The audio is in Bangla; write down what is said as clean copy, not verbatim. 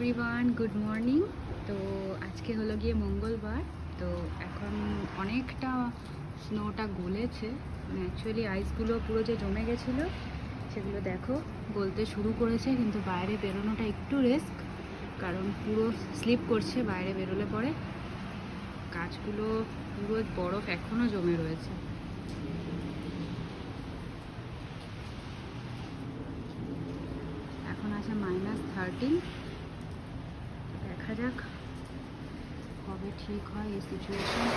Everyone, good morning. তো আজকে হলো গিয়ে মঙ্গলবার। তো এখন অনেকটা স্নোটা গলেছে, মানে অ্যাকচুয়ালি আইসগুলো পুরো যে জমে গেছিলো সেগুলো দেখো গলতে শুরু করেছে, কিন্তু বাইরে বেরোনোটা একটু রিস্ক, কারণ পুরো স্লিপ করছে বাইরে বেরোলে পরে। গাছগুলো পুরো বরফ এখনও জমে রয়েছে। এখন আছে -13। দেখা যাক কবে ঠিক হয় এই সিচুয়েশন।